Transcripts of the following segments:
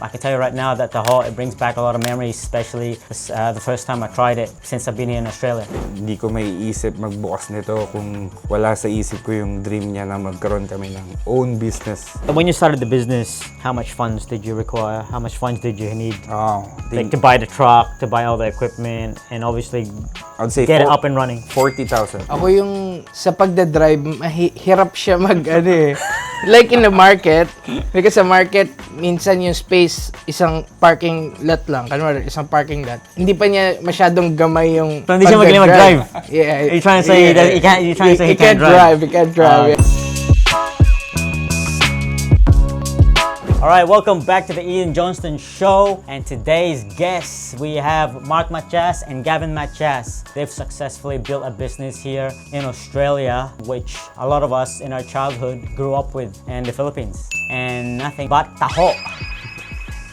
I can tell you right now that Taho, it brings back a lot of memories, especially the first time I tried it since I've been here in Australia. Hindi ko maiisip magbukas nito kung wala sa isip ko yung dream niya na magkaroon kami ng own business. When you started the business, how much funds did you require? How much funds did you need? Like to buy the truck, to buy all the equipment, and obviously I would say get it up and running. 40,000. Ako yung sa pagdadrive, hirap siya like in the market, because sa market, minsan yung space, isang parking lot lang. Kanwari, isang parking lot. Hindi pa niya masyadong gamay yung So, hindi siya magaling mag-drive? Yeah. Are you trying to say that he can't drive? He can't drive. Alright, welcome back to the Ian Johnston Show, and today's guests, we have Mark Matias and Gavin Matias. They've successfully built a business here in Australia, which a lot of us in our childhood grew up with in the Philippines. And nothing but Taho.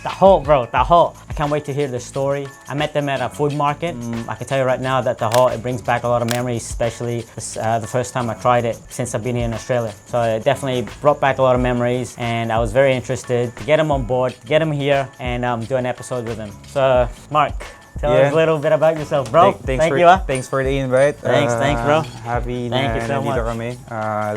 Taho, bro, Taho. I can't wait to hear the story. I met them at a food market. I can tell you right now that Taho, it brings back a lot of memories, especially the first time I tried it since I've been here in Australia. So it definitely brought back a lot of memories, and I was very interested to get them on board, to get them here, and do an episode with them. So, Mark, tell us a little bit about yourself, bro. Thank you. Thanks for the invite. Thanks, bro. Happy Thank you na so nandito much. kami.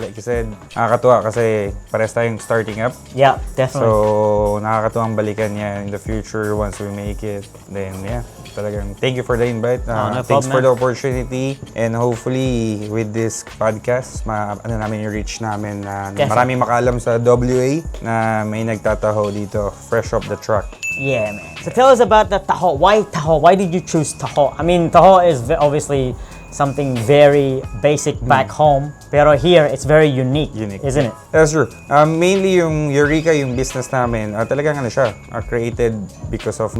Like you said, nakakatuwa kasi pares tayong starting up. Yeah, definitely. So, nakakatuwang balikan niya in the future once we make it. Then, yeah, talagang thank you for the invite. No Thanks problem, for man. the opportunity. And hopefully, with this podcast, namin yung reach namin na Definitely. maraming makaalam sa WA na may nagtataho dito, fresh off the truck. Yeah, man. So tell us about the Taho. Why Taho? Why did you choose Taho? I mean, Taho is obviously something very basic back home, pero here it's very unique, isn't it? That's true. Mainly yung Eureka, yung business namin, talagang siya, created because of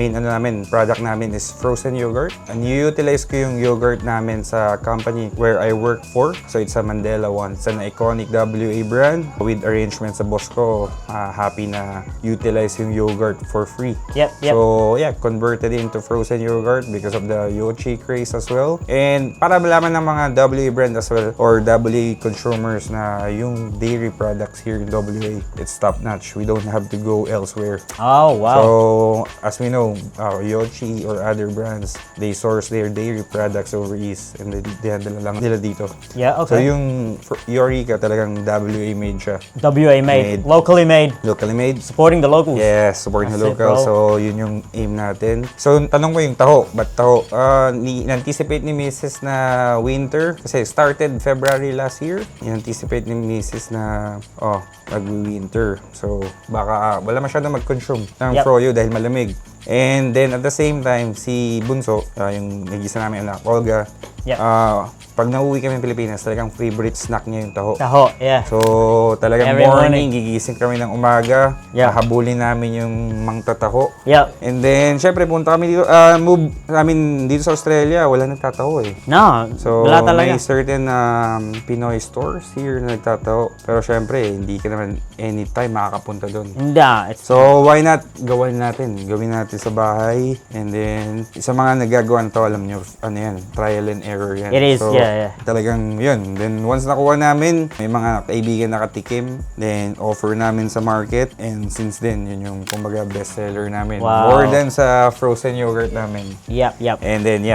product namin is frozen yogurt. And utilize ko yung yogurt namin sa company where I work for. So it's a Mandela one. It's an iconic WA brand. With arrangements sa boss ko, happy na utilize yung yogurt for free. Yep. So yeah, converted into frozen yogurt because of the Yochi craze as well. And para malaman ng mga WA brand as well or WA consumers na yung dairy products here in WA, it's top notch. We don't have to go elsewhere. Oh, wow. So as we know, Yochi or other brands, they source their dairy products over east and they handle lang nila dito. Yeah, So okay. yung Eureka talagang WA made siya. WA made, locally made, Locally made. supporting the locals. Yes, supporting the That's it, local. bro. So, yun yung aim natin. So, tanong ko yung Taho. Ba't Taho? In-anticipate ni Mrs. na winter. Kasi started February last year. In-anticipate ni Mrs. na, mag-winter. So, baka wala masyadong mag-consume ng froyo dahil malamig. And then, at the same time, si Bunso, yung nag-isa namin anak, Olga, pag nauwi kami ng Pilipinas, talagang favorite snack niya yung Taho. Taho, yeah. So, talagang Every morning, gigising kami ng umaga, hahabulin namin yung mangtataho. Yep. And then, syempre, punta kami dito, move namin dito sa Australia, wala nagtataho eh. No, So, wala talaga. may certain Pinoy stores here na nagtataho. Pero syempre, hindi ka naman anytime makakapunta doon. Hindi. So, why not gawin natin sa bahay. And then, sa mga nagagawa nito, alam nyo, yan, trial and error yan. It is, so, yeah. Talagang yun. Then, once nakuha namin, may mga kaibigan nakatikim. Then, offer namin sa market. And since then, yun yung, kumbaga, bestseller namin. Wow. More than sa frozen yogurt namin. Yep. And then,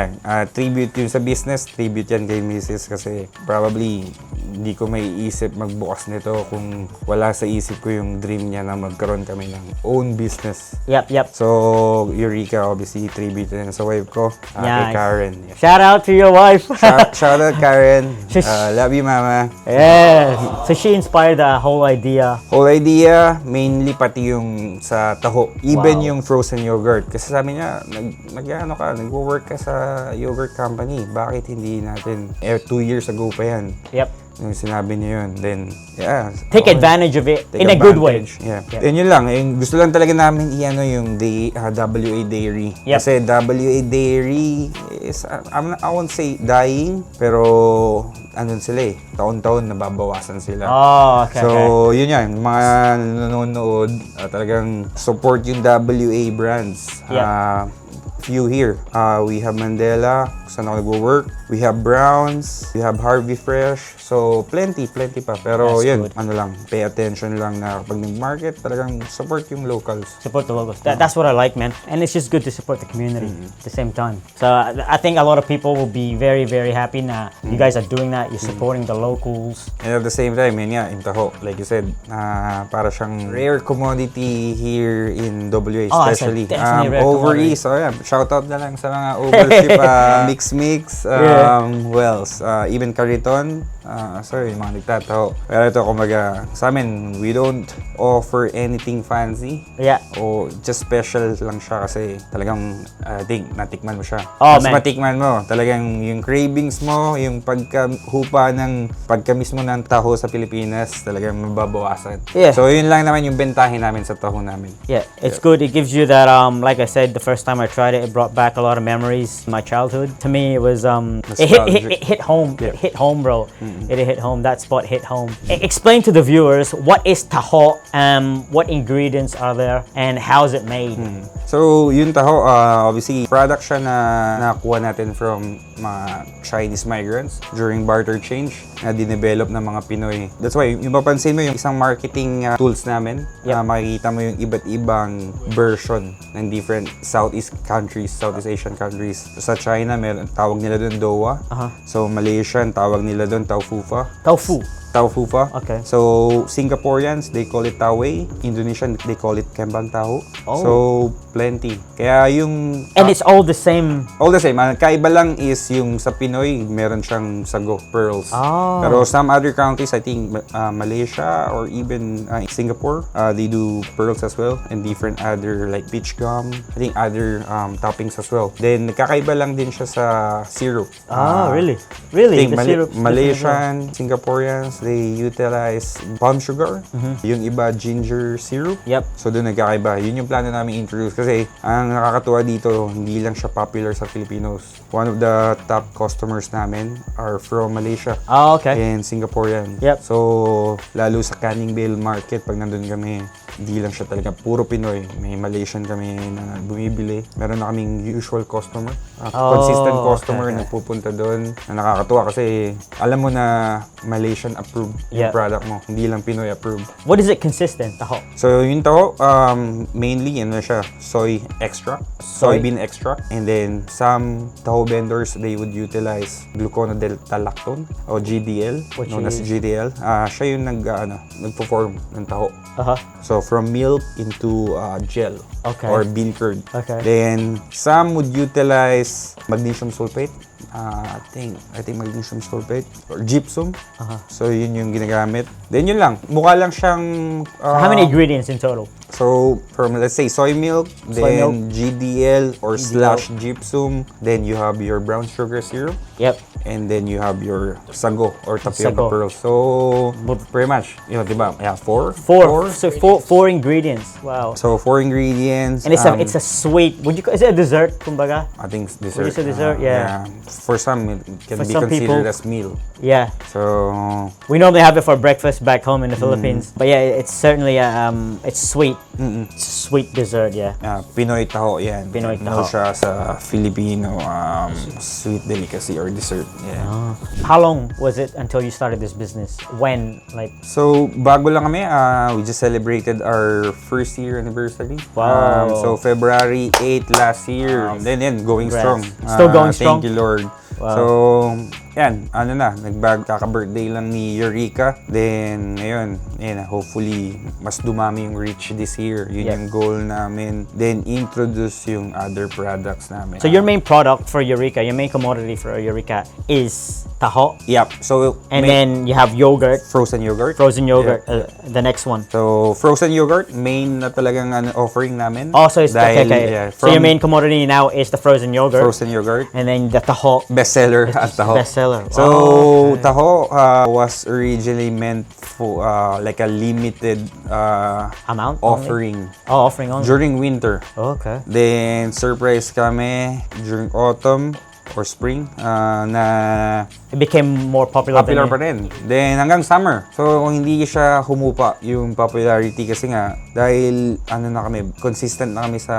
tribute yun sa business. Tribute yan kay Mrs. Kasi probably, hindi ko maiisip magbukas nito kung wala sa isip ko yung dream niya na magkaroon kami ng own business. Yep. So, Eureka, obviously, tribute yan sa wife ko, kay Karen. Yeah. Shout out to your wife. Shout out, Karen. Love you, Mama. Yes. So she inspired the whole idea. Whole idea, mainly pati yung sa Taho. Even yung frozen yogurt. Kasi sabi niya, nag-work ka sa yogurt company. Bakit hindi natin? 2 years ago pa yan. Yep. Yung sinabi niya yun. Then, yeah. Take advantage of it Take in a good way. advantage. Yeah. And yun lang. Gusto lang talaga namin yung WA Dairy. Yep. Kasi WA Dairy is, I won't say dying, pero andun sila taon-taon nababawasan sila. Oh, okay. So, yun yan. Mga nanonood, talagang support yung WA brands. few here. We have Mandela, saan ako nag-work. We have Browns, we have Harvey Fresh. So, plenty pa. Pero That's yun, good. ano lang, pay attention lang na kapag nag-market, talagang support yung locals. Support the locals. That's what I like, man. And it's just good to support the community at the same time. So I think a lot of people will be very, very happy na you guys are doing that. You're supporting the locals. And at the same time, yun nga, yung taho, like you said, para siyang rare commodity here in WA, Oh, especially. it's a definitely rare Overseas, so yeah, shoutout na lang sa mga overship, mix, wells, even Cariton, sorry, yung mga nagtataho. Pero ito, kumbaga, sa amin, we don't offer anything fancy. Yeah. O just special lang siya kasi talagang, I think, natikman mo siya. Oh, Mas man. matikman mo, talagang yung cravings mo, yung pagkahupa ng pagkamis mo ng taho sa Pilipinas, talagang mababawasan. Yeah. So, yun lang naman yung bentahin namin sa taho namin. Yeah, it's good. It gives you that, like I said, the first time I tried it brought back a lot of memories in my childhood. To me, it was, it hit home. Yeah. It hit home, bro. It hit home. That spot hit home. Explain to the viewers, what is taho, what ingredients are there, and how is it made? So, yung taho, obviously, product siya na nakuha natin from mga Chinese migrants during barter change na dinevelop ng mga Pinoy. That's why, yung mapansin mo yung isang marketing tools namin, Yep. makikita mo yung iba't ibang version ng different Southeast Asian countries. Sa China, meron, tawag nila doon Dowa. So, Malaysian, tawag nila doon Taufufa. Tofu. Taufufa. Okay. So, Singaporeans, they call it Taway. Indonesian, they call it Kembang Tahu. Oh. So, plenty. Kaya yung... And it's all the same. all the same. Ang kaiba lang is yung sa Pinoy, meron siyang sago, pearls. Oh. Pero some other countries, I think Malaysia or even Singapore, they do pearls as well and different other like peach gum. I think other toppings as well. Then, nagkakaiba lang din siya sa syrup. Really? I Really? think The syrup's different as well. Malaysian, Singaporeans, they utilize palm sugar. Yung iba, ginger syrup. Yep. So doon nagkakaiba. Yun yung plano namin introduce kasi ang nakakatuwa dito, hindi lang siya popular sa Filipinos. One of the top customers namin are from Malaysia Oh, okay. and Singaporean. Yep. So lalo sa Canning Vale Market, pag nandun kami, hindi lang siya talaga puro Pinoy. May Malaysian kami na bumibili. Meron na kaming usual customer. Consistent customer na pupunta doon. Na nakakatuwa kasi alam mo na Malaysian approved Yeah. yung product mo. Hindi lang Pinoy approved. What is it consist in, taho? So, yung taho, mainly, ano siya, soy extract, soybean extract. And then, some taho vendors, they would utilize gluconodeltalactone o GDL, Which known as is? GDL. Siya yung nag-perform ng taho. Uh-huh. So, from milk into gel Okay. or bean curd. Okay. Then, some would utilize magnesium sulfate. I think magnesium sulfate or gypsum. So, yun yung ginagamit. Then, yun lang. Mukha lang siyang... How many ingredients in total? So, from let's say soy milk, then GDL or slash gypsum, then you have your brown sugar syrup, Yep. and then you have your sago or tapioca Sago. pearls. So, pretty much, yun, diba? Yeah, four. So four ingredients. Wow. So, 4 ingredients. And it's a sweet. Is it a dessert? Kumbaga. I think it's dessert. Would you say dessert? Yeah. For some, it can For be some considered people- as meal. Yeah. So, We normally have it for breakfast back home in the Philippines. But yeah, it's certainly it's sweet. It's a sweet dessert. Yeah. Pinoy taho yan. Pinoy Ano taho. siya sa Filipino sweet delicacy or dessert. Yeah. How long was it until you started this business? When like? So, bago lang kami, we just celebrated our first year anniversary. Wow. So, February 8 last year. Then, going Congrats. strong. Still going strong? Thank you, Lord. Wow. So, yan, kaka-birthday lang ni Eureka. Then, ngayon, hopefully, mas dumami yung reach this year. Yun Yeah. yung goal namin. Then, introduce yung other products namin. So your main product for Eureka, your main commodity for Eureka is taho, Yep. So, and then you have yogurt, frozen yogurt. frozen yogurt. The next one. So, frozen yogurt, main na talagang offering namin. Also, it's Dahil, okay. yeah, So your main commodity now is the frozen yogurt, frozen yogurt. and then the taho. Bestseller at Taho. Bestseller. So, Oh, okay. Taho was originally meant for like a limited Amount only? offering Oh, offering only. during winter. Oh, okay. Then, surprise kami during autumn or spring na it became more popular, Popular than pa rin. Then hanggang summer. So hindi siya humupa yung popularity kasi nga dahil na kami, consistent na kami sa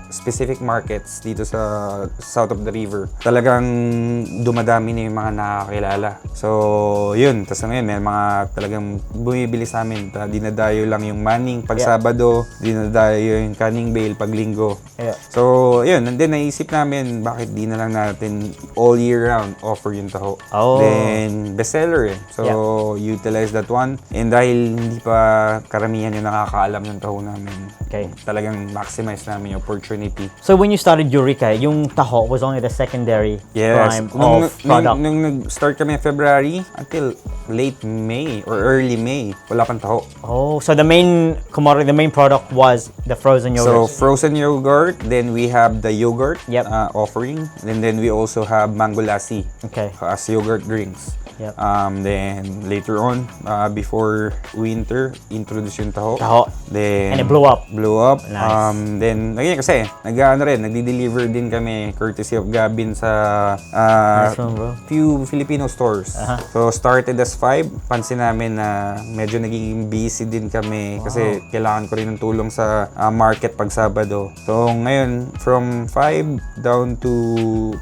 specific markets dito sa south of the river. Talagang dumadami na yung mga nakakilala. So yun, tas ngayon may mga talagang bumibili sa amin. Dinadayo lang yung Manning pag Sabado, dinadayo yung Canning Bale pag Linggo. Yeah. So yun, and then naisip namin bakit di na lang natin all year round offer yung taho. Oh. Then bestseller eh. So utilize that one. And dahil hindi pa karamihan yung nakakaalam ng taho namin, Okay. talagang maximize namin yung opportunity. So when you started Eureka, yung taho was only the secondary prime of product. Nung nag-start kami February until late May or early May, wala pang taho. Oh, so the main commodity, the main product was the frozen So yogurt. frozen yogurt, then we have the yogurt Yep. offering, and then we also have mango lassi Okay. as yogurt drinks. Yep. Then later on, before winter, introduce yung taho. Taho. Then And it blew up. Blew up. Nice. Then again kasi nagdi-deliver din kami courtesy of Gavin sa Nice one, bro. few Filipino stores. So started as 5. Pansin namin na medyo naging busy din kami kasi kailangan ko rin ng tulong sa market pag Sabado. So ngayon from 5 down to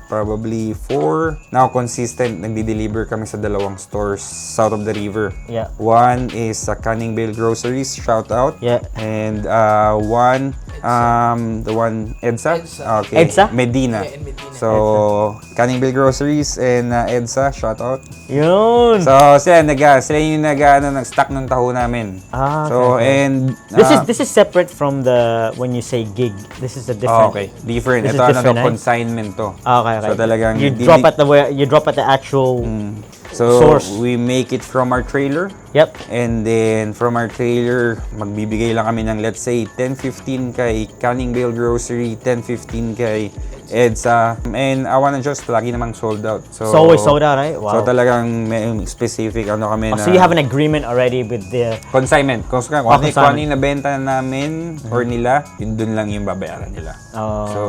probably 4. Now consistent nagdi-deliver kami sa dalawang stores south of the river. Yeah. One is sa Canning Bale Groceries, shout out. Yeah. And one the one EDSA. Okay. EDSA? Medina. Yeah, in Medina. So Canning Bale Groceries and EDSA, shout out. Yun. So sila yung nag-stock ng taho namin. So okay. and This is separate from the when you say gig. This is a different. okay, different. This is Ito different, eh? consignment to. Okay. So talagang you drop at the actual. So source. we make it from our trailer. Yep. And then from our trailer, magbibigay lang kami ng let's say 10-15 kay Canning Bale Grocery, 10-15 kay EDSA. And awan ng Diyos, lagi namang sold out. So It's always sold out, right? Wow. So talagang may specific kami na So you have an agreement already with the. consignment. Kung ano consignment. yung nabenta namin or nila, yun dun lang yung babayaran nila. Oh, So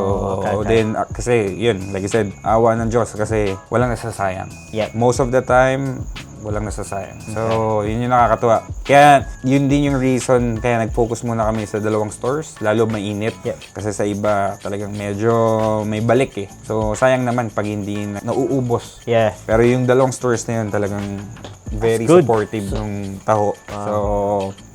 okay. then kasi yun, like I said, awa ng Diyos kasi walang nasasayang. Yep. Most of the time, walang nasasayang. So, yun yung nakakatuwa. Kaya, yun din yung reason kaya nag-focus muna kami sa dalawang stores, lalo mainit. Yep. Kasi sa iba, talagang medyo may balik eh. So, sayang naman pag hindi nauubos. Yeah. Pero yung dalawang stores na yun talagang very good. supportive ng taho. So,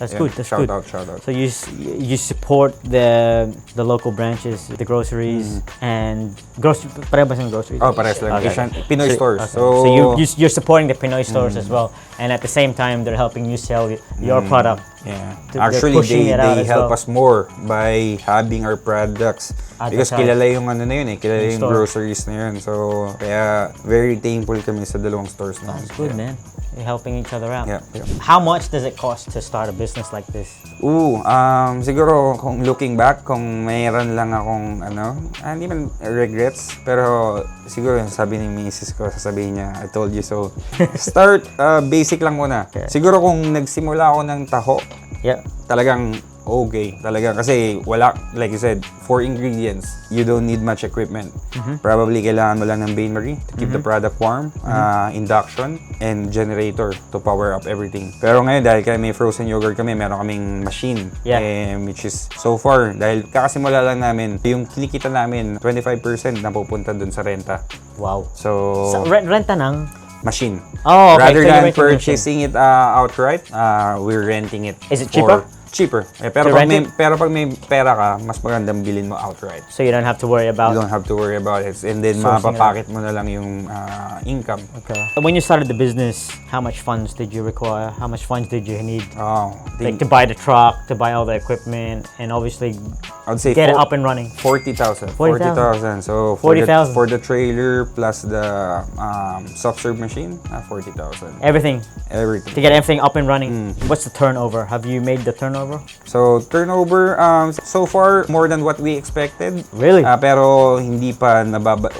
That's yun, good. That's shout good. out, shout out. So you support the local branches, the groceries, and pareho ba siyang groceries? Oh, pares lang. Asian, Pinoy stores. Okay. So, you're supporting the Pinoy stores as well, and at the same time they're helping you sell your product. yeah. They're Actually, pushing it out they as help well. us more by having our products. Because Advertise. kilala yung na yun eh. Kilala yung store. groceries na yun. So, kaya very thankful kami sa dalawang stores na. That's good, man. You're helping each other out. Yeah, yeah. How much does it cost to start a business like this? Siguro kung looking back, kung mayroon lang akong hindi man regrets, pero siguro yung sabi ni Mrs. ko, sasabihin niya, I told you so. Start basic lang muna. Okay. Siguro kung nagsimula ako ng taho, Yeah. talagang okay. Talaga kasi wala, like you said, 4 ingredients. You don't need much equipment. Probably kailangan mo lang ng bain-marie to keep the product warm, induction, and generator to power up everything. Pero ngayon, dahil may frozen yogurt kami, meron kaming machine. Yeah. Which is, so far, dahil kakasimula lang namin, yung kinikita namin, 25% na pupunta dun sa renta. Wow. So, So, renta ng? machine. Oh, okay. Rather So you're than renting the machine. purchasing it outright, we're renting it. Is it cheaper? Cheaper. To Pero rent pag may pera ka, mas magandang bilhin mo outright. So you don't have to worry You about. don't have to worry about it. And then, Sourcing it mapapacket mo na lang yung income. Okay. When you started the business, how much funds did you require? How much funds did you need? Like to buy the truck, to buy all the equipment, and obviously I would say get it up and running. 40,000. 40,000. So, 40,000. for the trailer plus the soft serve machine, 40,000. Everything Everything. to get everything up and running. What's the turnover? Have you made the turnover? turnover? So, turnover, so far, more than what we expected. Really? Pero hindi pa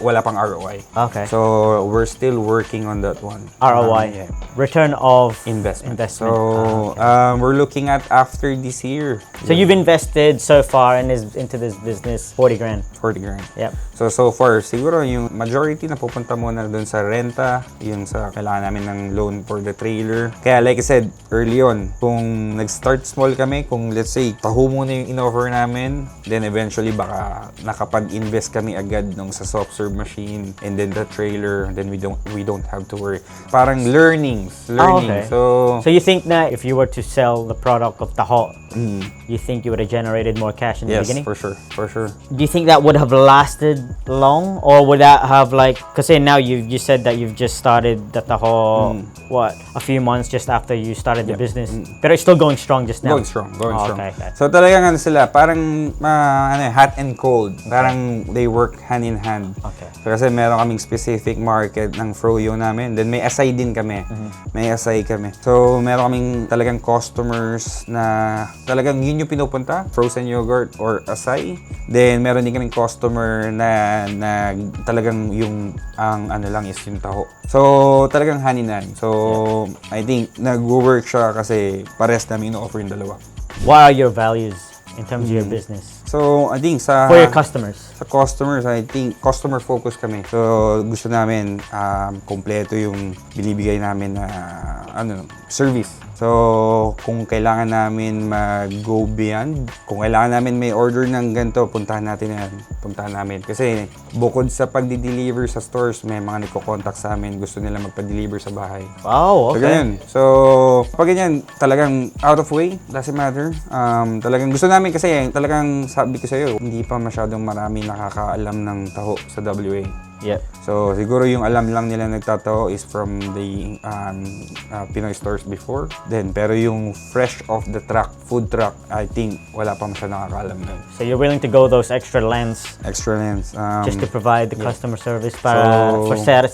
wala pang ROI. Okay. So, we're still working on that one. ROI. Yeah. Return of Investment. investment. So, we're looking at after this year. So you've invested so far into this business 40 grand. 40 grand. Yep. So far, siguro yung majority na pupunta muna dun sa renta, yung sa kailangan namin ng loan for the trailer. Kaya like I said, early on, kung nag-start small kami, kung let's say, taho muna yung in-offer namin, then eventually baka nakapag-invest kami agad nung sa soft serve machine and then the trailer, then we don't have to worry. Parang learning. okay. So So you think that if you were to sell the product of taho, you think you would have generated more cash in the yes, beginning? for sure. Do you think that would have lasted long, or would that have like? Because now you said that you've just started the taho, a few months just after you started the business, but it's still going strong just now. Going strong. Okay. So talagang ano sila, parang hot and cold. Parang they work hand in hand. Okay. So, kasi meron kaming specific market ng froyo namin. Then may asay din kami. May asay kami. So meron kaming talagang customers na talagang yun yung pinupunta, frozen yogurt or asay. Then meron din kaming customer na talagang yung ang ano lang is yung taho. So talagang hand in hand. So I think nag-work siya kasi pares namin ino-offer yung dalawa. What are your values in terms of your business So I think sa for your customers? Sa customers, I think customer focus kami. So gusto namin kompleto yung binibigay namin na service. So kung kailangan namin mag-go beyond, kung kailangan namin may order ng ganito, puntahan namin. Kasi bukod sa pagdi-deliver sa stores, may mga nagko-contact sa amin, gusto nila magpa-deliver sa bahay. Wow, So okay. ganyan. So pag ganyan, talagang out of way, doesn't matter. Talagang gusto namin kasi, talagang sabi ko sa'yo, hindi pa masyadong marami nakakaalam ng taho sa WA. Yeah. So, siguro yung alam lang nila nagtataho is from the Pinoy stores before. Then, pero yung fresh off the truck, food truck, I think wala pa masyadong nakakaalam nun. So you're willing to go those extra lengths Extra lens. just to provide the customer service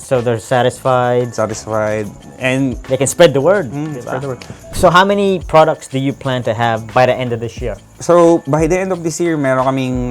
so they're satisfied. Satisfied. And, They can spread the word. diba? spread the word. So how many products do you plan to have by the end of this year? so, by the end of this year, meron kaming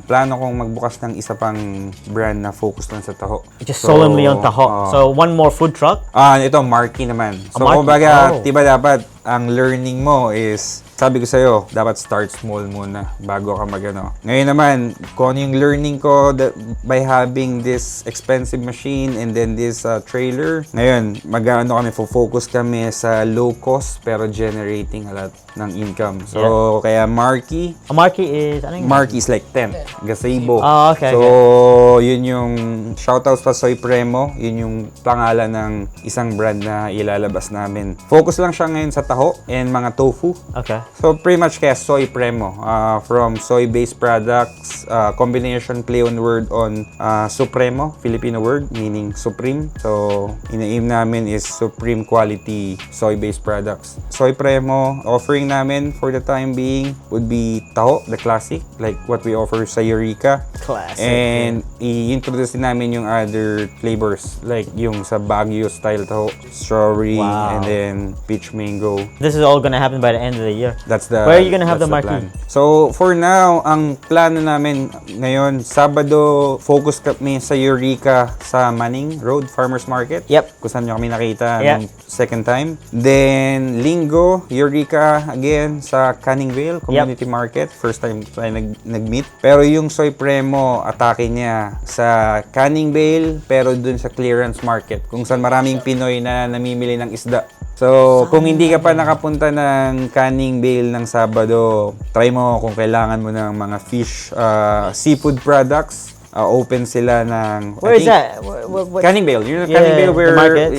plano kong magbukas ng isa pang brand na focus lang sa taho. Just solemnly on taho. So one more food truck. Ito, Marky naman. So, Marky? kumbaga, Oh. diba dapat, ang learning mo is, sabi ko sa'yo, dapat start small muna bago ka magano. Ngayon naman, kung ano yung learning ko by having this expensive machine and then this trailer, ngayon, kami, focus kami sa low cost pero generating a lot ng income. So, kaya Marky, A marquee is ano yung Marky is like 10, gazebo. Oh, okay, So, yun yung shoutouts pa Soy Premo, yun yung pangalan ng isang brand na ilalabas namin. Focus lang siya ngayon sa taho and mga tofu. Okay. So, pretty much kaya Soy Premo. From soy-based products, combination play on word on Supremo, Filipino word, meaning supreme. So, ina-aim namin is supreme quality soy-based products. Soy Premo, offering namin for the time being would be taho, the classic, like what we offer sa Eureka. Classic. And i-introduce din namin yung other flavors, like yung sa Baguio style taho, strawberry, Wow. and then peach mango. This is all gonna happen by the end of the year. That's the Where are you gonna have that's the marquee? plan. So for now, ang plano namin ngayon, Sabado, focus kami sa Eureka sa Manning Road Farmers Market. Yep. Kung saan nyo kami nakita Yeah. nung second time. Then Linggo, Eureka again sa Canning Vale Community Market. First time tayo nag-meet. Pero yung Soy Premo, atake niya sa Canning Vale pero dun sa clearance market kung saan maraming Pinoy na namimili ng isda. So, kung hindi ka pa nakapunta ng Canning Vale ng Sabado, try mo kung kailangan mo ng mga fish, seafood products. Open sila ng... Where is that? What? Canning Vale. You know Yeah, Canning Vale the where... markets?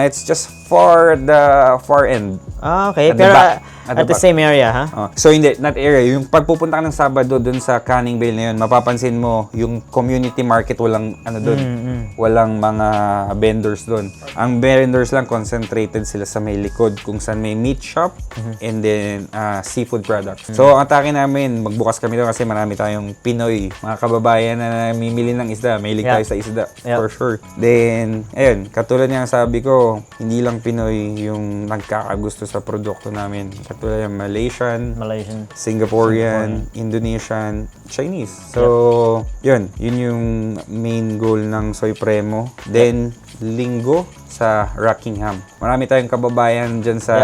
It's just far the far end. Okay, At the pero back. at the same area, huh? So hindi, not area. Yung pagpupunta ka ng Sabado dun sa Canning Vale na yun, mapapansin mo yung community market, walang ano dun, walang mga vendors dun. Ang vendors lang, concentrated sila sa may likod kung saan may meat shop and then seafood products. So ang atake namin, magbukas kami doon kasi marami tayong Pinoy, mga kababayan na namimili ng isda. Mahilig tayo sa isda, for sure. Then, ayun, katulad nga sabi ko, hindi lang Pinoy yung nagkakagusto sa produkto namin. katulad ng Malaysian. Singaporean, Indonesian, Chinese. So, yun yung main goal ng Soy Premo. Then, linggo sa Rockingham. Marami tayong kababayan dyan sa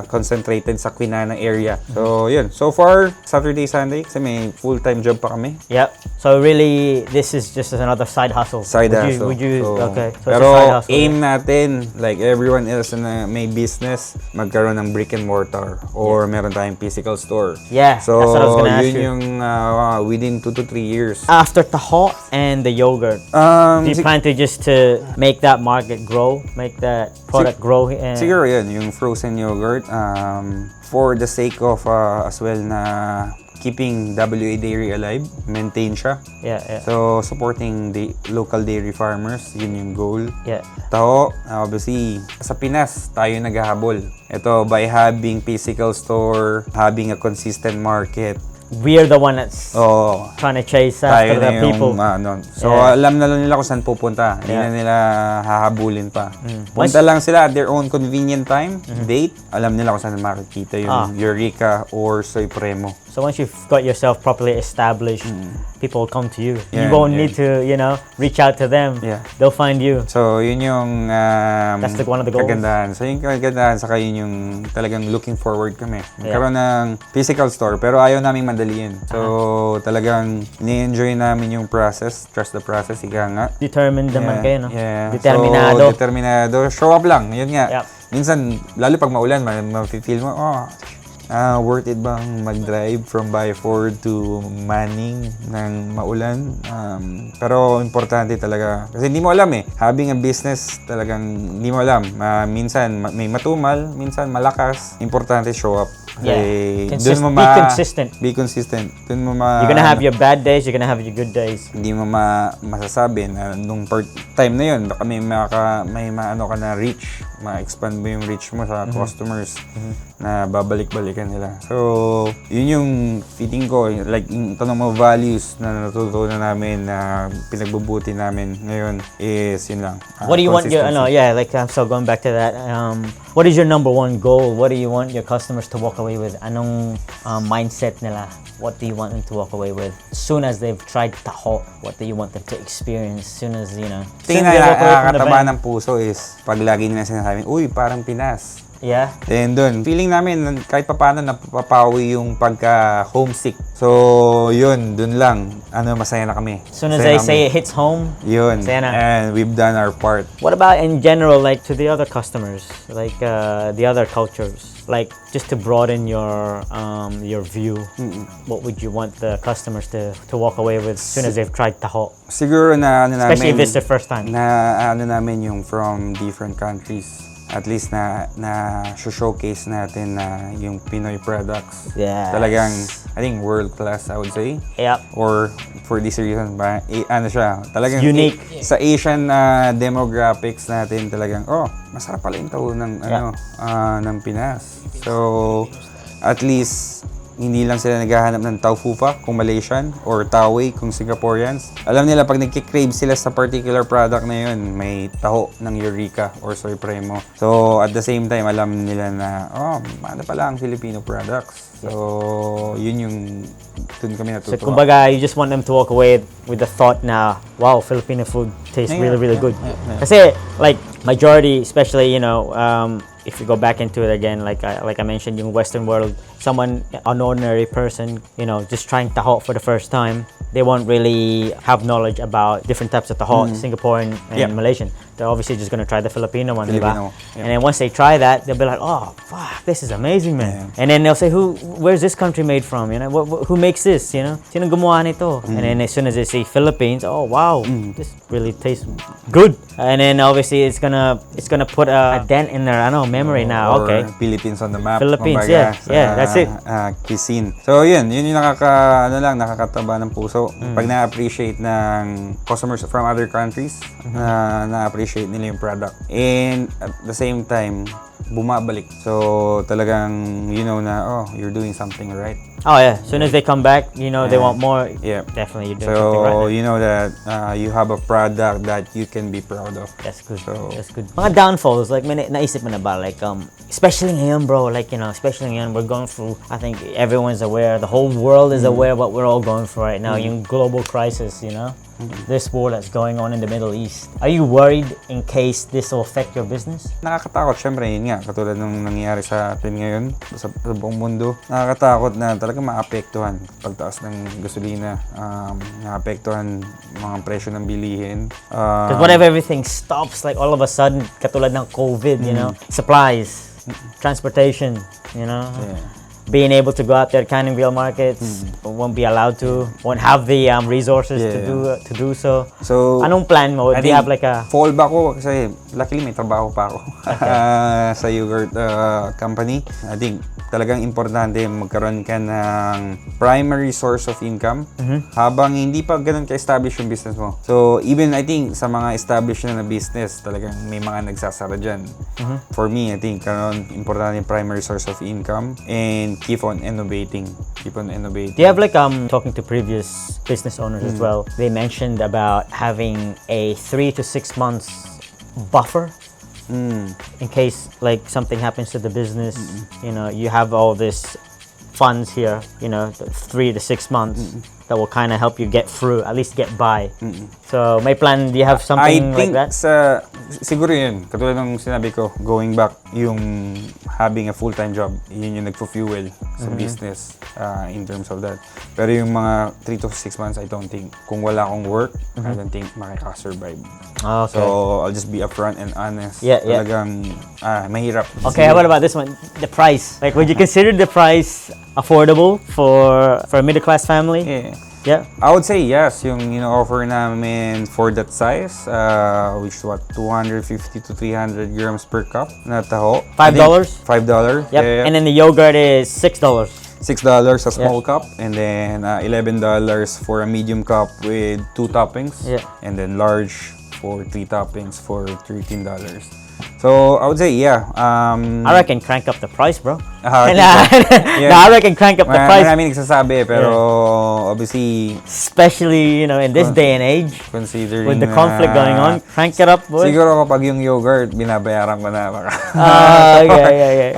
concentrated sa Quinana area. So, yun. So far, Saturday, Sunday, kasi may full-time job pa kami. Yep. So really, this is just another side hustle. Side hustle. Would you So, okay. So pero it's a side hustle. aim natin, like everyone else na may business, magkaroon ng brick and mortar or meron tayong physical store. Yeah, So, that's what I was gonna ask yun you. yung within 2 to 3 years. After Taho and the yogurt, do you plan to just to make that market grow, make that product grow? And Siguro yun, yung frozen yogurt, for the sake of as well na keeping WA Dairy alive, maintain siya. yeah. So, supporting the local dairy farmers, yun yung goal. Yeah. Taho, obviously, sa Pinas, tayo naghahabol. Ito, by having physical store, having a consistent market, We are the one that's oh, trying to chase tayo after na the yung, people. So, Yeah. alam na lang nila kung saan pupunta. Hindi Yeah. na nila hahabulin pa. Once- Punta lang sila at their own convenient time, date. Alam nila kung saan makikita yung Eureka or Soy Premo. So once you've got yourself properly established, people will come to you. You Yeah, won't yeah. need to, reach out to them. Yeah. They'll find you. So, yun yung That's like one of the goals. kagandahan. So, yung kagandahan, saka yun yung talagang looking forward kami. Magkaroon ng physical store, pero ayaw naming madaliin. So, talagang ni-enjoy namin yung process. Trust the process, ika nga. Determined naman kayo, no? Yeah. Determinado. So, determinado. Show up lang. Yun nga. Yep. Minsan, lalo pag maulan, ma-feel mo, worth it bang mag-drive from Byford to Manning ng maulan? Pero importante talaga. Kasi hindi mo alam Having a business, talagang hindi mo alam. Minsan may matumal, minsan malakas. Importante show up. Yeah. Dun mo Be consistent. Be consistent. Dun mo You're gonna have your bad days, you're gonna have your good days. hindi mo masasabi na nung time na yun, baka may maano ka na reach, ma-expand mo yung reach mo sa customers na babalik-balikan nila. So, yun yung feeling ko, like yung tanong mo values na natutunan namin na pinagbubuti namin ngayon is yun lang. What do you want your, consistency. so going back to that, what is your number one goal? What do you want your customers to walk away with? Anong mindset nila? What do you want them to walk away with? As soon as they've tried Taho, what do you want them to experience? As soon as, Tingin soon na as they walk away from the nakakataba van? ng puso is pag lagi nila sinasabi, uy, parang Pinas. Yeah. Then doon, feeling namin kahit papaano napapawi yung pagka-homesick. So, yun, doon lang. Masaya na kami. As soon as Masaya they na say kami. it hits home, Yun. masaya na. And we've done our part. What about in general, like to the other customers, like the other cultures, like just to broaden your view? What would you want the customers to walk away with as soon as they've tried Taho? Siguro na Especially if namin, it's their first time. na namin yung from different countries. At least na showcase natin na yung Pinoy products. Yes. Talagang, I think, world class, I would say. Yep. Or for this reason, siya, talagang Unique. Sa Asian demographics natin talagang, masarap pala yung taho ng, ng Pinas. So, at least, hindi lang sila naghahanap ng tau fufa kung Malaysian or taway kung Singaporeans. Alam nila pag nagki-crave sila sa particular product na yun, may taho ng Eureka or Soy Premo. So, at the same time, alam nila na, ano pala ang Filipino products. So, yun yung dun kami So, natutuwa. kumbaga, you just want them to walk away with the thought na, wow, Filipino food tastes Yeah, really yeah, good. yeah. Kasi, like, majority, especially, if you go back into it again, like I mentioned, yung Western world, an ordinary person, just trying Taho for the first time, they won't really have knowledge about different types of Taho, Singaporean and Yep. Malaysian. They're obviously just going to try the Filipino one, Filipino, diba? yeah. And then once they try that, they'll be like, oh, fuck, this is amazing, man. And then they'll say, where's this country made from? Who makes this? Sino gumawa nito? And then as soon as they say Philippines, oh wow, this really tastes good. And then obviously it's gonna put a dent in their memory now. Or Okay. Philippines on the map. Philippines, kumbaga, yeah, that's it. Cuisine. So, yun yung nakakataba ng puso. Pag na-appreciate ng customers from other countries, na-appreciate nila yung product. And at the same time, bumabalik. So, talagang, na, you're doing something right. Oh yeah, as soon as they come back, you know, they Yeah. want more. Yeah. Definitely, you're doing something right So, there. you know that you have a product that you can be proud of. That's good. So- That's good. Mga downfalls, like may naisip mo na ba? Like, especially ngayon, bro, like, you know, especially ngayon, we're going through, I think everyone's aware, the whole world is aware what we're all going through right now, yung global crisis, you know? This war that's going on in the Middle East. Are you worried in case this will affect your business? Nakakatakot, syempre, yun nga, katulad nung nangyayari sa atin ngayon, sa buong mundo. Nakakatakot na talaga maapektuhan. Pagtaas ng gasolina, maapektuhan mga presyo ng bilihin. Because what if everything stops, like all of a sudden, katulad ng COVID, you know? Supplies, transportation, you know? Yeah. Being able to go out there, Cannonville markets, won't be allowed to, won't have the resources to do so. So, Anong plan mo? I Do you think have like a... fallback ko kasi luckily may trabaho pa ako sa yogurt company. I think talagang importante magkaroon ka ng primary source of income habang hindi pa ganun ka-establish yung business mo. So, even I think sa mga established na business, talagang may mga nagsasara dyan. For me, I think importante yung primary source of income and keep on innovating. Keep on innovating. Do you have like talking to previous business owners as well? They mentioned about having a 3 to 6 months buffer in case like something happens to the business. You know, you have all this funds here. You know, 3 to 6 months that will kind of help you get through, at least get by. So, may plan? Do you have something I think like that? siguro yun, katulad ng sinabi ko, going back, yung having a full-time job, yun yung nagpo-fuel sa business in terms of that. Pero yung mga 3 to 6 months, I don't think, kung wala akong work, I don't think makaka-survive. Okay. So, I'll just be upfront and honest. Yeah. Talagang, mahirap. Okay, how about this one? The price. Like, would you consider the price affordable for a middle class family? Yeah. Yeah. I would say yes, yung offer namin for that size, which is what, 250 to 300 grams per cup na taho. $5? $5. Yep. Yeah. And then the yogurt is $6. $6 a small cup, and then $11 for a medium cup with 2 toppings, Yeah. and then large for 3 toppings for $13. So I would say yeah. I reckon crank up the price, bro. I Nah, think Yeah. nah, I reckon crank up the price, Maraming nagsasabi, pero obviously especially you know in this day and age considering with the conflict going on. Crank it up, boy. Siguro kapag yung yogurt, binabayaran ko na baka. Okay.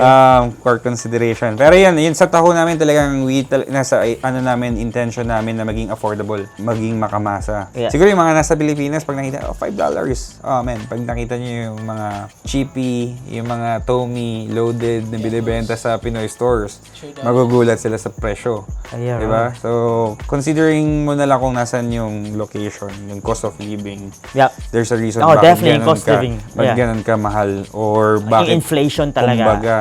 For consideration. Pero yun sa taho namin talagang nasa namin, intention namin na maging affordable, maging makamasa. Yeah. Siguro yung mga nasa Pilipinas, pag nakita, $5. Oh man, pag nakita nyo yung mga cheapy, yung mga Tommy loaded na binibenta sa Pinoy stores, magugulat sila sa presyo. Yeah, Diba? So, considering mo na lang kung nasan yung location, yung cost of living, Yep. there's a reason Oh, bakit definitely, ganun cost ka, living. bakit Yeah. ganun ka mahal or Yung bakit inflation talaga. kumbaga.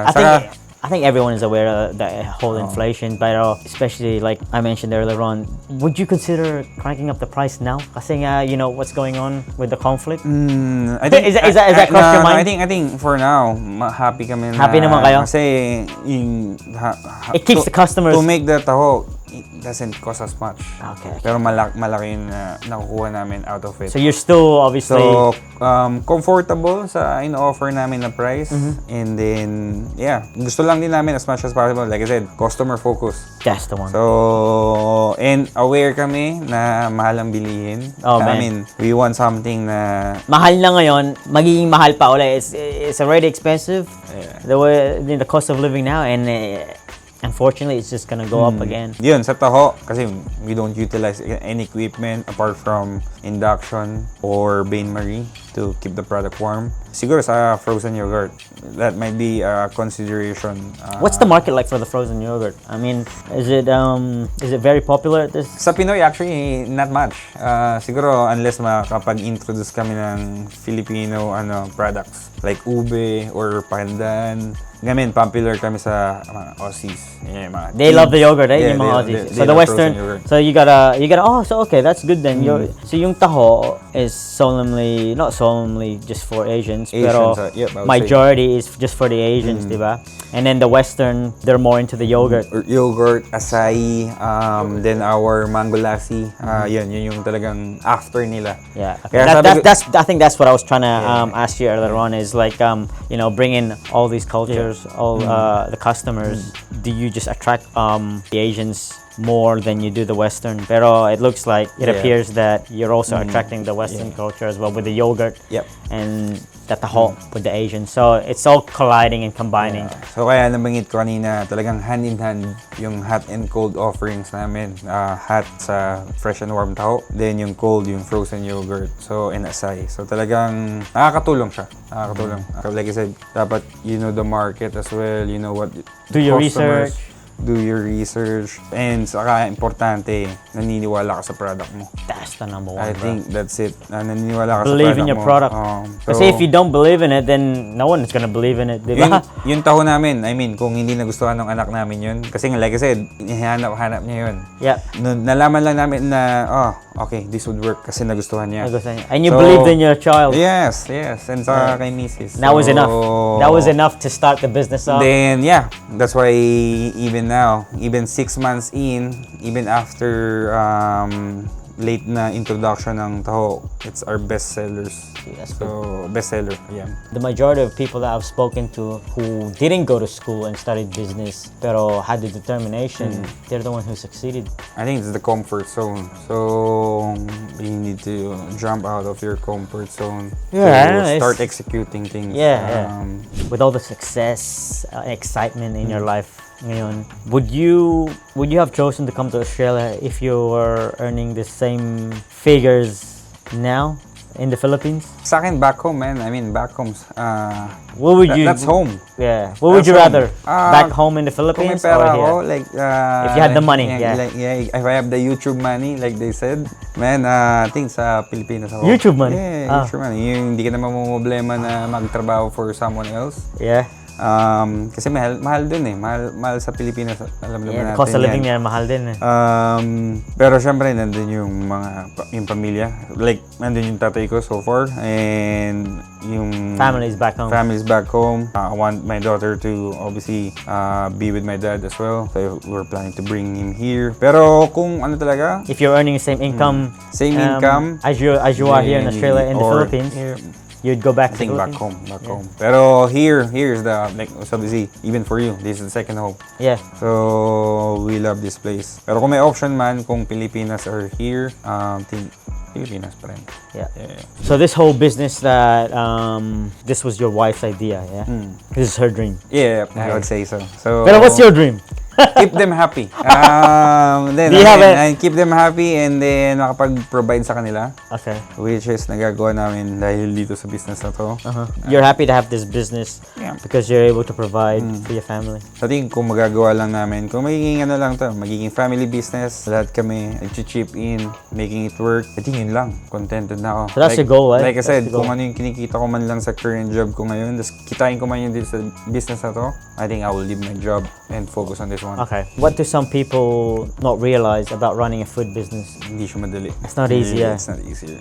I think everyone is aware of the whole inflation, but especially like I mentioned earlier on, would you consider cranking up the price now? Kasi nga, you know what's going on with the conflict. I Is that cross your mind? I think for now, happy kami na. Happy naman kayo? Kasi yung It keeps the customers- to make the taho, it doesn't cost us much. Okay. Pero malaki yung nakukuha namin out of it. So you're still obviously So, comfortable sa in-offer namin na price. And then, yeah, gusto lang din namin as much as possible. Like I said, customer focus. that's the one. So, and aware kami na mahal ang bilihin. Oh, I man. mean, we want something na Mahal na ngayon, magiging mahal pa ulit. It's already expensive. Yeah. The cost of living now, and unfortunately, it's just gonna go up again. yun, sa taho, kasi we don't utilize any equipment apart from induction or bain-marie to keep the product warm. Siguro sa frozen yogurt, that might be a consideration. What's the market like for the frozen yogurt? I mean, is it very popular at this? Sa Pinoy, actually, not much. Siguro, unless makapag-introduce kami ng Filipino products like ube or pandan. Ngayon, popular kami sa mga Aussies. Yeah, mga They love the yogurt, eh? Yeah, Yung mga Aussies. they So the love Western, frozen yogurt. so you gotta, so okay, that's good then. So yung taho is not solemnly just for Asians. Asians, pero yep, I would majority is just for the Asians, diba? And then the Western, they're more into the yogurt. Or yogurt, acai, then our mango lassi. Yun yung talagang after nila. Yeah, Kaya that, sabi ko- that's I think that's what I was trying to ask you earlier on is like you know, bring in all these cultures, all the customers. Do you just attract the Asians more than you do the Western? Pero it looks like it Yeah. appears that you're also attracting the Western culture as well with the yogurt Yep. and the taho with the Asians. So it's all colliding and combining. So kaya nabanggit ko kanina, talagang hand in hand yung hot and cold offerings namin. Hot sa fresh and warm taho, then yung cold, yung frozen yogurt, so and acai. So talagang nakakatulong siya. Nakakatulong. Like I said, dapat you know the market as well, you know what Do your customers- research. Do your research. And saka importante, naniniwala ka sa product mo. That's the number one. I bro. think that's it. Naniniwala ka Believe sa product in your mo. product. So, Kasi if you don't believe in it, then no one is gonna believe in it, di ba? yung taho namin, I mean, kung hindi nagustuhan ng anak namin yun, kasi like I said, hanap niya yun. Yeah. Nalaman lang namin na, okay, this would work kasi nagustuhan niya. And you So, believed in your child. Yes. And sa kay Mrs. That was So, enough. That was enough to start the business up. Then, yeah, that's why even now, even 6 months in, even after late na introduction ng taho, it's our best sellers. That's So, best seller, yeah. The majority of people that I've spoken to who didn't go to school and studied business pero had the determination, they're the one who succeeded. I think it's the comfort zone. So, you need to jump out of your comfort zone Yeah, to it's- start executing things. Yeah. With all the success, excitement in your life ngayon, would you have chosen to come to Australia if you were earning the same figures now in the Philippines? Sa akin, back home, man. I mean, back home. What would you? That's home. Yeah. What would That's you home. rather? Back home in the Kung may Philippines pera or ako, here? like... If you had the money, yeah. If I have the YouTube money, like they said, man, I think sa Pilipinas ako. YouTube money? Yeah, YouTube money. Yung hindi ka na mamumblema na magtrabaho for someone else. Yeah. Kasi mahal dun eh. Mahal sa Pilipinas. Alam naman natin Cost of living yan. niya mahal din eh. Pero syempre, nandun yung yung pamilya. Like, nandun yung tatay ko so far. And yung... Families back home. Families back home. I want my daughter to obviously be with my dad as well. So we're planning to bring him here. Pero kung ano talaga, If you're earning the same income, same income, as you are here in Australia and the or Philippines, here, you'd go back I to think the back Philippines. home. Pero here's the, like, obviously, even for you, this is the second home. Yeah. So, we love this place. Pero kung may option man, kung Pilipinas or here, think Pilipinas pa rin. Yeah. So this whole business that this was your wife's idea, yeah? This is her dream. Yeah, I would say so. So, But what's your dream? keep them happy. Then, Do you have and keep them happy and then makapag-provide sa kanila. Okay. Which is nagagawa namin dahil dito sa business na to. You're happy to have this business Yeah. because you're able to provide for your family. So, I think kung magagawa lang namin, kung magiging ano lang to, magiging family business, lahat kami nag-chip in, making it work, I think yun lang. Contented na ako. So that's the goal, eh? Like I That's said, the goal. kung ano yung kinikita ko man lang sa current job ko ngayon, tapos kitain ko man yun dito sa business na to, I think I will leave my job and focus on this one. Okay. What do some people not realize about running a food business? Hindi siya madali. It's not easy, yeah. It's not easy.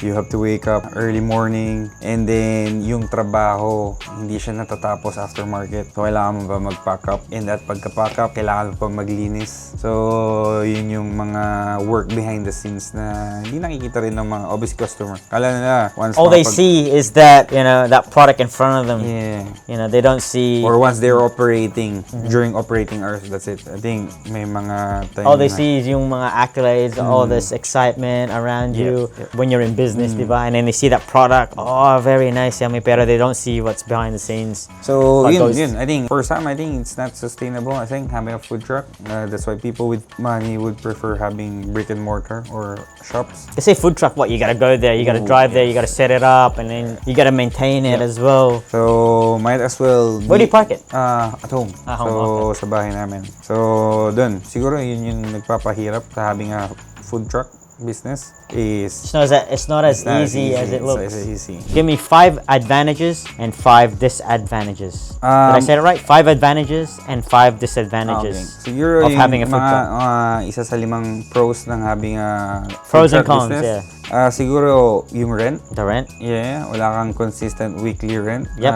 You have to wake up early morning and then yung trabaho, hindi siya natatapos after market. So, kailangan mo ba mag-pack up? And at pagka-pack up, kailangan mo pa maglinis. So, yun yung mga work behind the scenes na hindi nakikita rin ng mga obvious customer. Kala nila, once All they makapag- see is that, you know, that product in front of them. Yeah. You know, they don't see Or once they're operating, during operating hours, that's it. I think may mga time all they na- see is yung mga accolades, all this excitement around you when you're in business, diba? And then they see that product, oh, very nice, yummy, pero they don't see what's behind the scenes. So, What yun, goes- yun. I think, for some, I think it's not sustainable. I think having a food truck, that's why people with money would prefer having brick and mortar or shops. They say food truck, what? You gotta go there, you gotta drive there, you gotta set it up, and then you gotta maintain it as well. So, might as well Where do you park it? At home. At home, So, sa bahay namin. So, dun. Siguro yun yung nagpapahirap sa having a food truck business is... It's not as not easy as it It's looks. not as easy. Give me 5 advantages and 5 disadvantages. Did I Um, say it right? 5 advantages and 5 disadvantages Siguro of yung having a food mga, truck. isa sa 5 pros ng having a Pros food and truck cons, business. Siguro yung rent. The rent. Yeah, wala kang consistent weekly rent. Yep.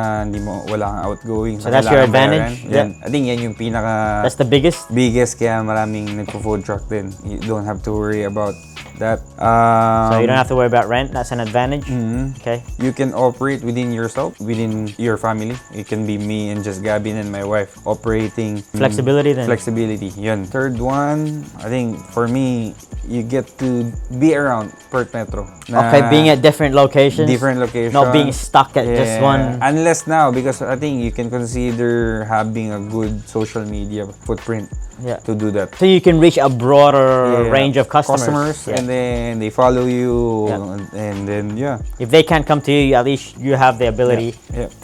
Wala kang outgoing. So that's your advantage? Yan. I think yan yung pinaka That's the biggest. biggest kaya maraming nagpo-food truck din. You don't have to worry about that. So you don't have to worry about rent. That's an advantage. Okay. You can operate within yourself, within your family. It can be me and just Gavin and my wife operating. Flexibility then. Flexibility. Yun. Third one, I think for me, you get to be around Perth Metro. Okay, being at different locations. Different locations. Not being stuck at just one. Unless now, because I think you can consider having a good social media footprint to do that. So you can reach a broader range of customers. And then they follow you, and then If they can't come to you, at least you have the ability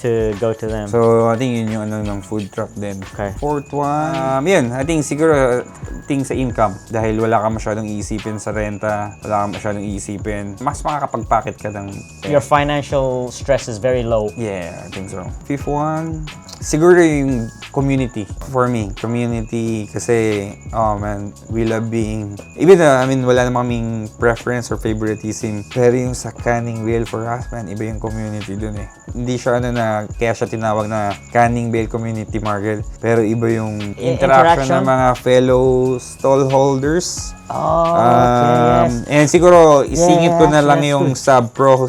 to go to them. So I think yun yung ano ng food truck din. Okay. Fourth one, yun, I think siguro thing sa income. Dahil wala ka masyadong iisipin sa renta, wala ka masyadong iisipin, mas makakapag-packet ka ng Your financial stress is very low. Yeah, I think so. Fifth one, siguro yung community. For me, community kasi, oh man, we love being, even I mean, wala namang kaming preference or favoritism. Pero yung sa Canning Vale for us, man, iba yung community dun eh. Hindi siya kaya siya tinawag na Canning Vale Community Market. Pero iba yung interaction ng mga fellow stallholders. Oh, okay, yes. And siguro, isingit ko na lang that's yung good. sub-pro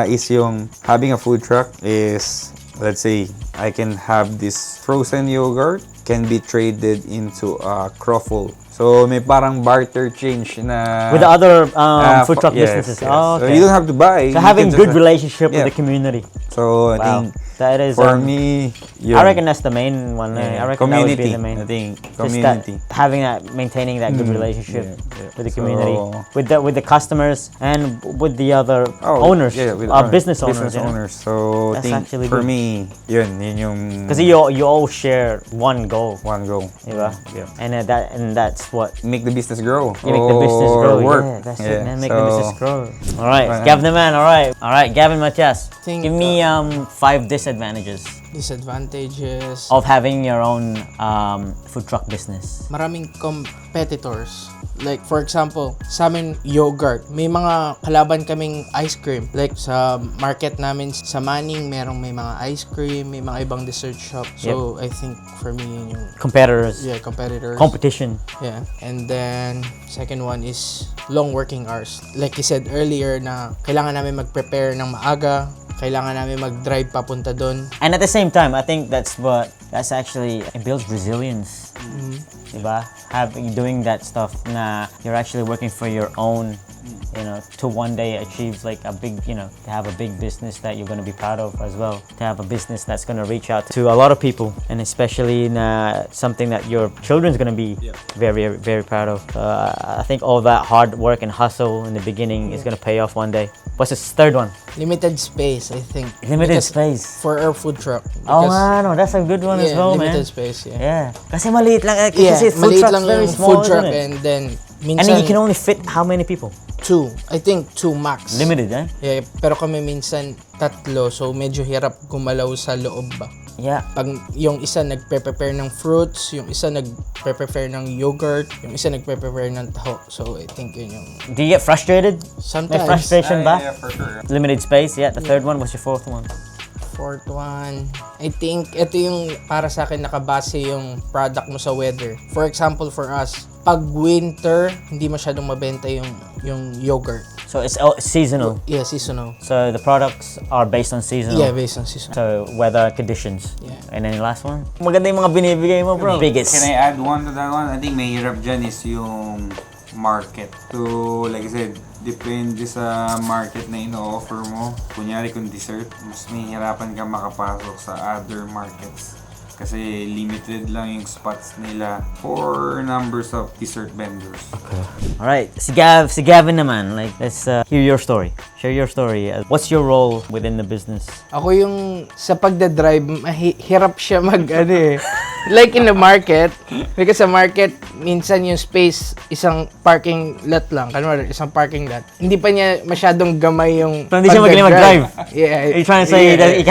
is yung having a food truck is, let's say, I can have this frozen yogurt can be traded into a croffle. So, may parang barter change na... With the other food truck yes, businesses. yes. Oh, okay. So, you don't have to buy. So You having can good just- relationship with Yeah. the community. So, I Wow. think That is for me, yun. I reckon that's the main one. I reckon that would be community. the main. I think Just community. that, having that, maintaining that good relationship with the community, So- with the customers, and with the other owners, with business owners. So, That's think actually for good. me, yun yung Because you all share one goal, one go. diba? Yeah. And that's what Make the business grow. you make the business or grow. Work. Yeah, that's it, man. Make the So, business grow. All right, Gavin the man. All right, Gavin Matias. Think, Give me 5 disadvantages disadvantages. of having your own food truck business. Maraming competitors. Like, for example, sa amin, yogurt. May mga kalaban kaming ice cream. Like, sa market namin sa Manning, may mga ice cream, may mga ibang dessert shop. So, I think for me, yun yung Competitors. competitors. Competition. Yeah. And then, second one is long working hours. Like you said earlier na kailangan namin mag-prepare ng maaga, kailangan namin mag-drive papunta doon. And at the same time, I think that's actually, it builds resilience. Diba? Doing that stuff na you're actually working for your own, to one day achieve like a big, to have a big business that you're going to be proud of as well. To have a business that's going to reach out to a lot of people, and especially something that your children's going to be very, very proud of. I think all that hard work and hustle in the beginning is going to pay off one day. What's the third one? Limited space, I think. Limited Because space. For our food truck. Oh, Because- no, that's a good one as well, man. limited space, Yeah. Kasi maliit lang. Yeah, Kasi food maliit truck's lang very yung small, food truck, isn't it? and then And minsan then you can only fit how many people? 2. I think 2 max. Limited, eh? Yeah, pero kami minsan 3, so medyo hirap gumalaw sa loob ba. Yeah. Pag yung isa nagpe-prepare ng fruits, yung isa nagpe-prepare ng yogurt, yung isa nagpe-prepare ng taho. So I think yun yung Do you get frustrated? May sometimes. frustration ba? Yeah, for sure. Limited space, yeah. The third one, what's your fourth one? Fourth one, I think ito yung para sa akin nakabase yung product mo sa weather. For example, for us, pag winter, hindi masyadong mabenta yung yogurt. So it's seasonal. Yeah, seasonal. So the products are based on seasonal. Yeah, based on seasonal. So weather conditions. Yeah. And then the last one? Maganda yung mga binibigay mo, bro. Biggest. Can I add one to that one? I think may hirap dyan is yung market. So, like I said, depende sa market na ino-offer mo. Kunyari kung dessert, mas mahihirapan ka makapasok sa other markets. Kasi limited lang yung spots nila for numbers of dessert vendors. Alright, si Gavin naman, like, let's hear your story. Share your story. What's your role within the business? Ako yung sa pagdadrive, hirap siya like in the market, because sa market, minsan yung space, isang parking lot lang. Kanwari, isang parking lot. Hindi pa niya masyadong gamay yung So, hindi siya magaling mag-drive? Yeah. Are you trying to say that he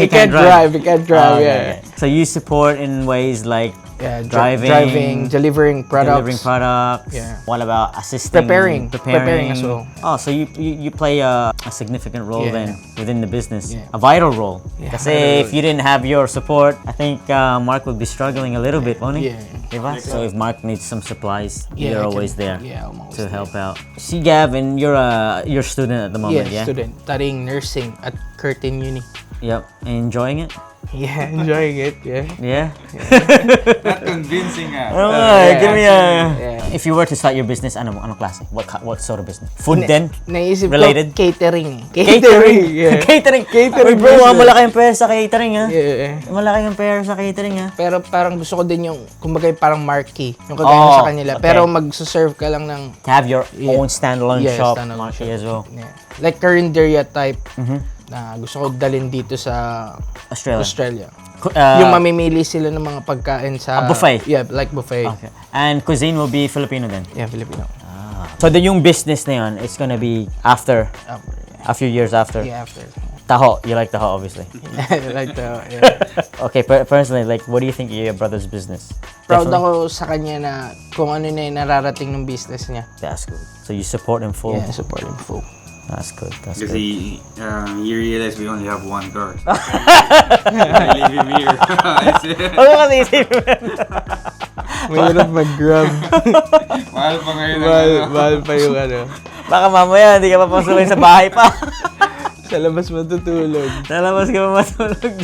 can't drive? He can't drive, Oh, yeah. okay. So you support in ways like Yeah, driving, delivering products. delivering products. Yeah. What about assisting? Preparing as well. Oh, so you play a significant role Yeah. then within the business. Yeah. A vital role. Yeah, Kasi vital if you didn't have your support, I think Mark would be struggling a little bit, won't he? Yeah. Diba? So if Mark needs some supplies, Yeah, you're I can- always there Yeah, I'm always to there. help out. See, Gavin, you're a student at the moment, Yeah, yeah? student studying nursing at Curtin Uni. Yep. Enjoying it? Yeah, enjoying it. Yeah. Yeah. Not convincing Alright, give me a. Yeah. If you were to start your business, ano klase? What sort of business? Food din? Naisip Related? ko catering. Catering. Yeah. Catering. Uy, Catering bro, business. malaki ang pera sa catering, ha? Yeah. Malaki ang pera sa catering, ha? Pero parang gusto ko din yung, kumbaga yung parang marquee. Yung Oh, kagaya sa kanila. okay. Pero mag-serve ka lang ng, To have your Yeah. own standalone Yeah, shop, standalone Marky as well. yeah, like Carinderia type Mm-hmm. na gusto ko dalhin dito sa Australia. Australia. Cu- Yung mamimili sila ng mga pagkain sa... A buffet? Yeah, like buffet. Okay. And cuisine will be Filipino then? Yeah, Filipino. So then yung business na yun, it's gonna be after, After, a few years after. yeah, after. Taho, you like taho obviously. like the, yeah. Okay, personally, like what do you think of your brother's business? Proud Definitely? ako sa kanya na kung ano na yung nararating ng business niya. That's good. So you support him full? Yeah, support him full. That's good, that's Because good. he realized we only have one car. I leave him here. Ano kasi isipin mo? Mahirap mag-grab. Mahal pa ngayon. Mahal pa yung ano. Baka mamaya hindi ka papasukin sa bahay pa. Sa labas matutulog. Lalabas ka pa matulog.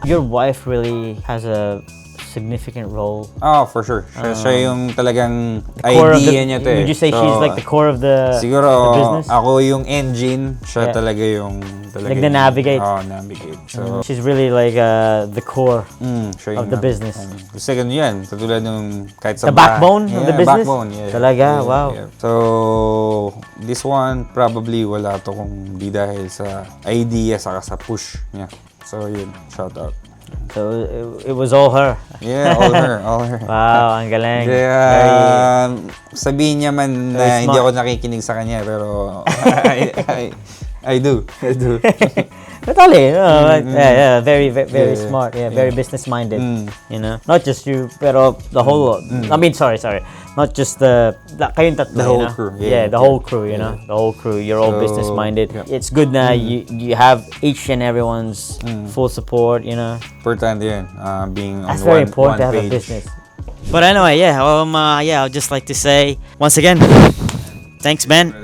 Your wife really has a significant role. Oh, for sure. Siya yung talagang Core of idea the- niya to eh. Would you say So, she's like the core of the, siguro the business? ako yung engine, siya Yeah. talaga yung Nagna-navigate. navigate. So, She's really like the core. siya of the business. Kasi ganun yan, katulad nung kahit sa The backbone of the business? Backbone, yeah. Talaga, wow. So, this one, probably wala to kung di dahil sa idea saka sa push niya. So, yun, shout out. So it was all her. Yeah, all her, all her. Wow, ang galing. Kaya, Very- sabihin niya man Very na hindi smart. ako nakikinig sa kanya, pero I do. Totally, yeah, very Yeah, smart, very business minded. Mm. You know, not just you, pero the whole. I mean, sorry, not just kayong tatlo, The you whole know? crew, Yeah, yeah, the whole crew, you know, the whole crew. You're all So, business minded. yeah. It's good na you have each and everyone's full support, you know. Importante yun, being on That's very important to one have a page. business. But anyway, I'd just like to say once again, thanks, Ben.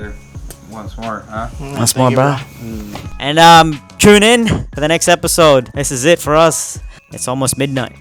Once more, huh? Once more, bro. And tune in for the next episode. This is it for us. It's almost midnight.